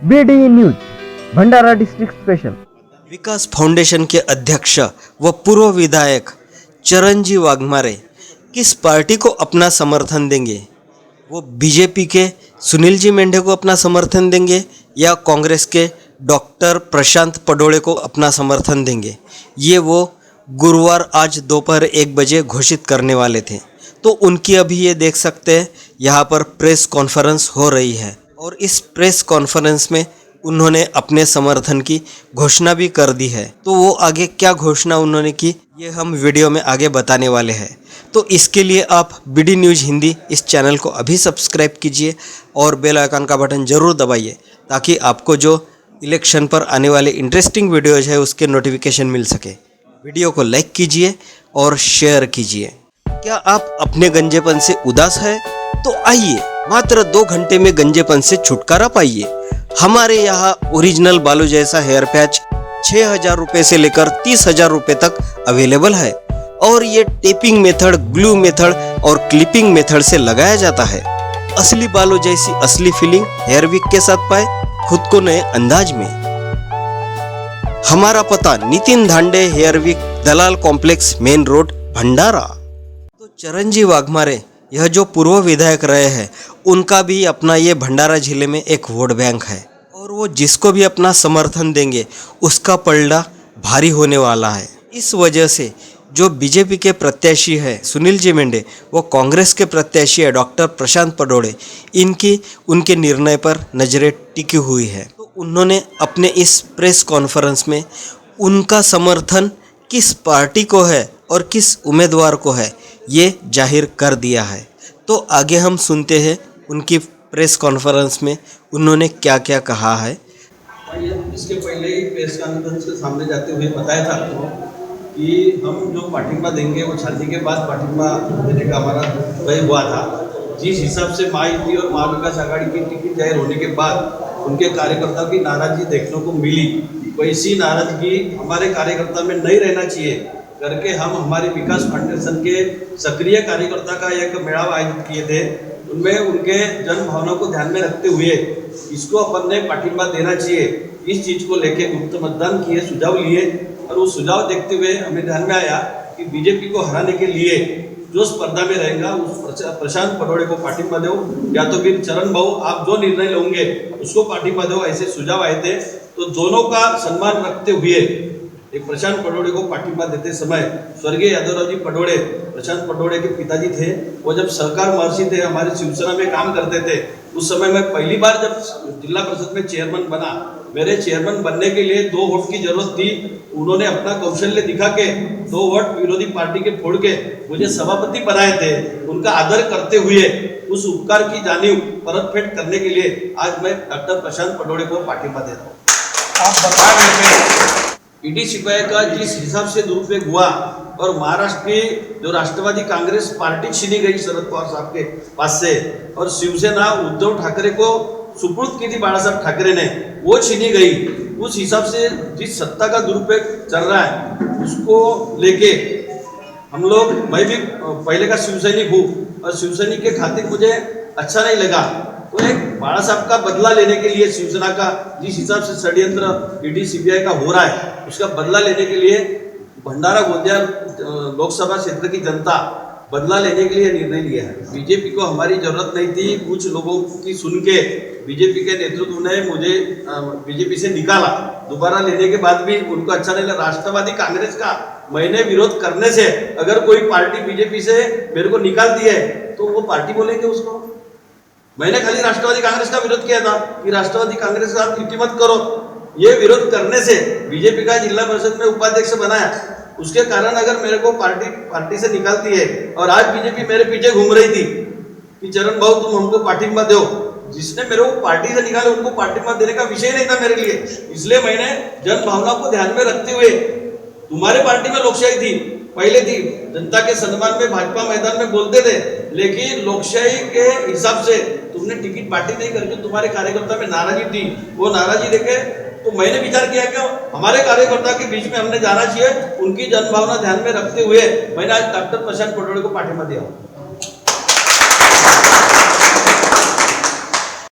BD news भंडारा district special. विकास foundation के अध्यक्ष व पूर्व विधायक चरणजी वाघमारे किस पार्टी को अपना समर्थन देंगे? वो बीजेपी के सुनील जी मेंढे को अपना समर्थन देंगे या कांग्रेस के डॉक्टर प्रशांत पडोळे को अपना समर्थन देंगे? ये वो गुरुवार आज दोपहर 1 बजे घोषित करने वाले थे। तो उनकी अभी ये देख सकते हैं यहाँ पर प्रेस कॉन्फ्रेंस हो रही है और इस प्रेस कॉन्फ्रेंस में उन्होंने अपने समर्थन की घोषणा भी कर दी है। तो वो आगे क्या घोषणा उन्होंने की ये हम वीडियो में आगे बताने वाले हैं। तो इसके लिए आप BD न्यूज़ हिंदी इस चैनल को अभी सब्सक्राइब कीजिए और बेल आइकन का बटन ज़रूर दबाइए ताकि आपको जो इलेक्शन पर आने वाले इंटरेस्टिंग वीडियोज़ है उसके नोटिफिकेशन मिल सके। वीडियो को लाइक कीजिए और शेयर कीजिए। क्या आप अपने गंजेपन से उदास है? तो आइए मात्र 2 घंटे में गंजेपन से छुटकारा पाइए। हमारे यहाँ ओरिजिनल बालों जैसा हेयर पैच 6,000 रुपये से लेकर 30,000 रुपये तक अवेलेबल है और ये टेपिंग मेथड, ग्लू मेथड और क्लिपिंग मेथड से लगाया जाता है। असली बालों जैसी असली फीलिंग हेयर विक के साथ पाए खुद को नए अंदाज में। हमारा पता नितिन धांडे हेयर विक, दलाल कॉम्प्लेक्स, मेन रोड, भंडारा। तो चरणजी वाघमारे यह जो पूर्व विधायक रहे हैं उनका भी अपना ये भंडारा जिले में एक वोट बैंक है और वो जिसको भी अपना समर्थन देंगे उसका पलड़ा भारी होने वाला है। इस वजह से जो बीजेपी के प्रत्याशी है सुनील जी मेंढे, वो कांग्रेस के प्रत्याशी है डॉक्टर प्रशांत पडोळे, इनकी उनके निर्णय पर नज़रें टिकी हुई है। तो उन्होंने अपने इस प्रेस कॉन्फ्रेंस में उनका समर्थन किस पार्टी को है और किस उम्मीदवार को है ये जाहिर कर दिया है। तो आगे हम सुनते हैं उनकी प्रेस कॉन्फ्रेंस में उन्होंने क्या क्या कहा है। इसके पहले ही प्रेस कॉन्फ्रेंस के सामने जाते हुए बताया था आपको कि हम जो पाठिंबा देंगे वो छाननी के बाद पाठिंबा देने का हमारा तय हुआ था। जिस हिसाब से महायुति और महाविकास आघाड़ी की टिकट जाहिर होने के बाद उनके कार्यकर्ताओं की नाराजगी देखने को मिली, वैसी नाराजगी हमारे कार्यकर्ता में नहीं रहना चाहिए करके हम हमारे विकास फाउंडेशन के सक्रिय कार्यकर्ता का एक मेळावा आयोजित किए थे। उनमें उनके जन भावना को ध्यान में रखते हुए इसको अपन ने पाठिंबा देना चाहिए, इस चीज़ को लेके गुप्त मतदान किए, सुझाव लिए और वो सुझाव देखते हुए हमें ध्यान में आया कि बीजेपी को हराने के लिए जो स्पर्धा में रहेगा उस प्रशांत पडोळे को पाठिंबा दो या तो फिर चरण भाऊ आप जो निर्णय लोगे उसको पाठिंबा दो, ऐसे सुझाव आए थे। तो दोनों का सम्मान रखते हुए एक प्रशांत पडोळे को पाठिंबा देते समय स्वर्गीय यादवरावजी पडोळे प्रशांत पडोळे के पिताजी थे। वो जब सरकार महर्षि थे, हमारे शिवसेना में काम करते थे। उस समय मैं पहली बार जब जिला परिषद में चेयरमैन बना, मेरे चेयरमैन बनने के लिए 2 वोट की जरूरत थी। उन्होंने अपना कौशल्य दिखा के 2 वोट विरोधी पार्टी के फोड़ के मुझे सभापति बनाए थे। उनका आदर करते हुए उस उपकार की जानीव परतफेट करने के लिए आज मैं डॉक्टर प्रशांत पडोळे को पाठिंबा दे रहा हूँ। आप बता रहे थे ईडी सिपाही का जिस हिसाब से दुरुपयोग हुआ और महाराष्ट्र की जो राष्ट्रवादी कांग्रेस पार्टी छीनी गई शरद पवार साहब के पास से और शिवसेना उद्धव ठाकरे को सुपुर्द की थी बाला साहब ठाकरे ने, वो छीनी गई। उस हिसाब से जिस सत्ता का दुरुपयोग चल रहा है उसको लेके हम लोग, मैं भी पहले का शिवसैनिक हूँ और शिवसैनिक के खातिर मुझे अच्छा नहीं लगा। तो एक बाला साहब का बदला लेने के लिए शिवसेना का जिस हिसाब से षड्यंत्र ईडी सीबीआई का हो रहा है उसका बदला लेने के लिए भंडारा गोंदिया लोकसभा क्षेत्र की जनता बदला लेने के लिए निर्णय लिया है। बीजेपी को हमारी जरूरत नहीं थी। कुछ लोगों की सुन के बीजेपी के नेतृत्व ने मुझे बीजेपी से निकाला। दोबारा लेने के बाद भी उनको अच्छा नहीं लगा। राष्ट्रवादी कांग्रेस का मैंने विरोध करने से अगर कोई पार्टी बीजेपी से मेरे को निकालती है तो वो पार्टी बोलेंगे उसको। मैंने खाली राष्ट्रवादी कांग्रेस का विरोध किया था कि राष्ट्रवादी कांग्रेस का आप युति मत करो। ये विरोध करने से बीजेपी का जिला परिषद में उपाध्यक्ष बनाया, उसके कारण अगर मेरे को पार्टी से निकालती है और आज बीजेपी मेरे पीछे घूम रही थी कि चरण भाऊ तुम हमको पाठिंबा दो, जिसने मेरे को पार्टी से निकाले उनको पाठिंबा देने का विषय नहीं था मेरे लिए। इसलिए मैंने जन भावना को ध्यान में रखते हुए, तुम्हारे पार्टी में लोकशाही थी, पहले थी, जनता के सम्मान में भाजपा मैदान में बोलते थे, लेकिन लोकशाही के हिसाब से तुमने टिकट पार्टी नहीं करके तुम्हारे कार्यकर्ता में नाराजगी थी। वो नाराजगी देखे तो मैंने विचार किया कि हमारे कार्यकर्ता के बीच में हमने जाना चाहिए, उनकी जनभावना ध्यान में रखते हुए मैंने आज डॉक्टर प्रशांत पडोळे को पाठिंबा दिया।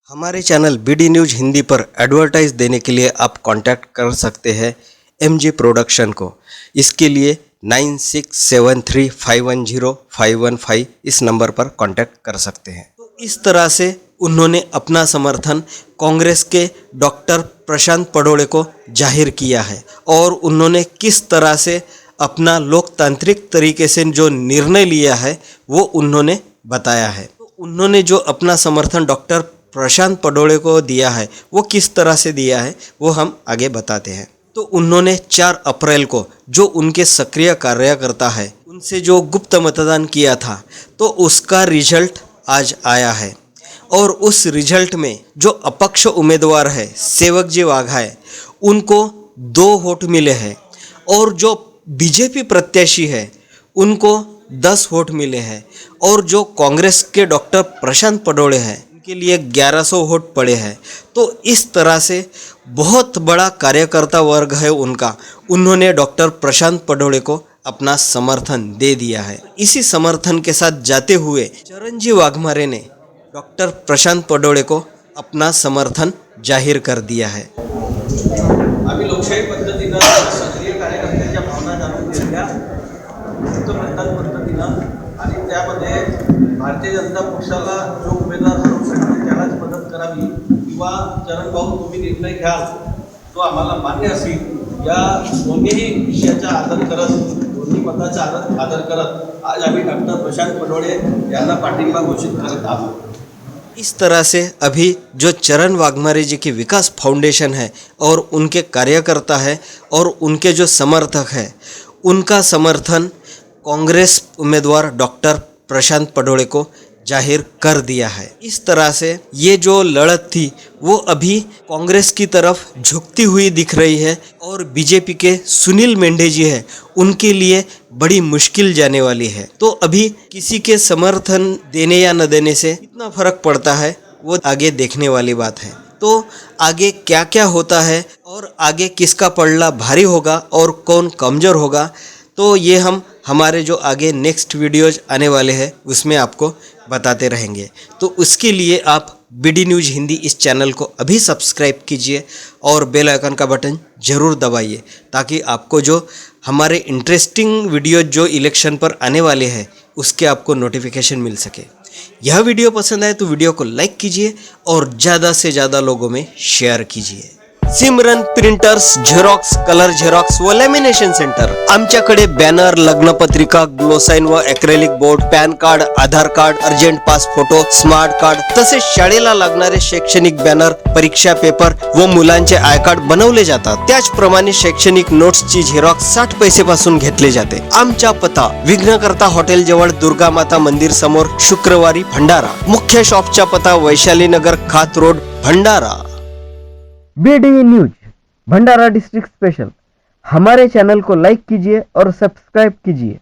हमारे चैनल BD न्यूज़ हिंदी पर एडवर्टाइज देने के लिए आप कांटेक्ट कर सकते हैं MG प्रोडक्शन को। इसके लिए 9673510515 इस नंबर पर कांटेक्ट कर सकते हैं। तो इस तरह से उन्होंने अपना समर्थन कांग्रेस के डॉक्टर प्रशांत पडोले को जाहिर किया है और उन्होंने किस तरह से अपना लोकतांत्रिक तरीके से जो निर्णय लिया है वो उन्होंने बताया है। तो उन्होंने जो अपना समर्थन डॉक्टर प्रशांत पडोले को दिया है वो किस तरह से दिया है वो हम आगे बताते हैं। तो उन्होंने 4 अप्रैल को जो उनके सक्रिय कार्यकर्ता है उनसे जो गुप्त मतदान किया था तो उसका रिजल्ट आज आया है और उस रिजल्ट में जो अपक्ष उम्मीदवार है सेवक जी वाघाए उनको 2 वोट मिले हैं और जो बीजेपी प्रत्याशी है उनको 10 वोट मिले हैं और जो कांग्रेस के डॉक्टर प्रशांत पडोले हैं उनके लिए 1100 वोट पड़े हैं। तो इस तरह से बहुत बड़ा कार्यकर्ता वर्ग है उनका, उन्होंने डॉक्टर प्रशांत पडोले को अपना समर्थन दे दिया है। इसी समर्थन के साथ जाते हुए चरणजी वाघमारे ने डॉक्टर प्रशांत पडोले को अपना समर्थन जाहीर कर दिया है। आम्ही लोकशाही पद्धतीनं सक्रिय कार्यकर्त्यांच्या भावना जाणून घेतल्या मतदान पद्धतीनं आणि त्यामध्ये भारतीय जनता पक्षाला जो उमेदवार हरवू शकतो त्यालाच मदत करावी किंवा चरण भाऊ तुम्ही निर्णय घ्याल तो आम्हाला मान्य असेल या दोन्ही विषयाचा आदर करत दोन्ही मताचा आदर करत आज आम्ही डॉक्टर प्रशांत पडोले यांना पाठिंबा घोषित करत आहोत। इस तरह से अभी जो चरण वाघमारे जी की विकास फाउंडेशन है और उनके कार्यकर्ता है और उनके जो समर्थक है उनका समर्थन कांग्रेस उम्मीदवार डॉक्टर प्रशांत पडोले को जाहिर कर दिया है। इस तरह से ये जो लड़त थी वो अभी कांग्रेस की तरफ झुकती हुई दिख रही है और बीजेपी के सुनील मेंढे जी है उनके लिए बड़ी मुश्किल जाने वाली है। तो अभी किसी के समर्थन देने या न देने से कितना फर्क पड़ता है वो आगे देखने वाली बात है। तो आगे क्या क्या होता है और आगे किसका पलड़ा भारी होगा और कौन कमज़ोर होगा तो ये हम हमारे जो आगे नेक्स्ट वीडियोज आने वाले हैं उसमें आपको बताते रहेंगे। तो उसके लिए आप BD न्यूज़ हिंदी इस चैनल को अभी सब्सक्राइब कीजिए और बेल आइकन का बटन ज़रूर दबाइए ताकि आपको जो हमारे इंटरेस्टिंग वीडियो जो इलेक्शन पर आने वाले हैं उसके आपको नोटिफिकेशन मिल सके। यह वीडियो पसंद आए तो वीडियो को लाइक कीजिए और ज़्यादा से ज़्यादा लोगों में शेयर कीजिए। सिमरन प्रिंटर्स, झेरॉक्स, कलर झेरॉक्स व लॅमिनेशन सेंटर आमच्याकडे बॅनर, लग्नपत्रिका, ग्लोसाइन व ॲक्रेलिक बोर्ड, पॅन कार्ड, आधार कार्ड, अर्जंट पास फोटो, स्मार्ट कार्ड तसेच शाळेला लागणारे शैक्षणिक बॅनर, परीक्षा पेपर व मुलांचे आय कार्ड बनवले जातात। त्याचप्रमाणे शैक्षणिक नोट्सची झेरॉक्स 60 पैसे पासून घेतले जाते। आमचा पत्ता विघ्नकर्ता हॉटेल जवळ दुर्गा माता मंदिर समोर, शुक्रवारी भंडारा। मुख्य शॉपचा पत्ता वैशाली नगर खात रोड भंडारा। BD न्यूज भंडारा डिस्ट्रिक्ट स्पेशल। हमारे चैनल को लाइक कीजिए और सब्सक्राइब कीजिए।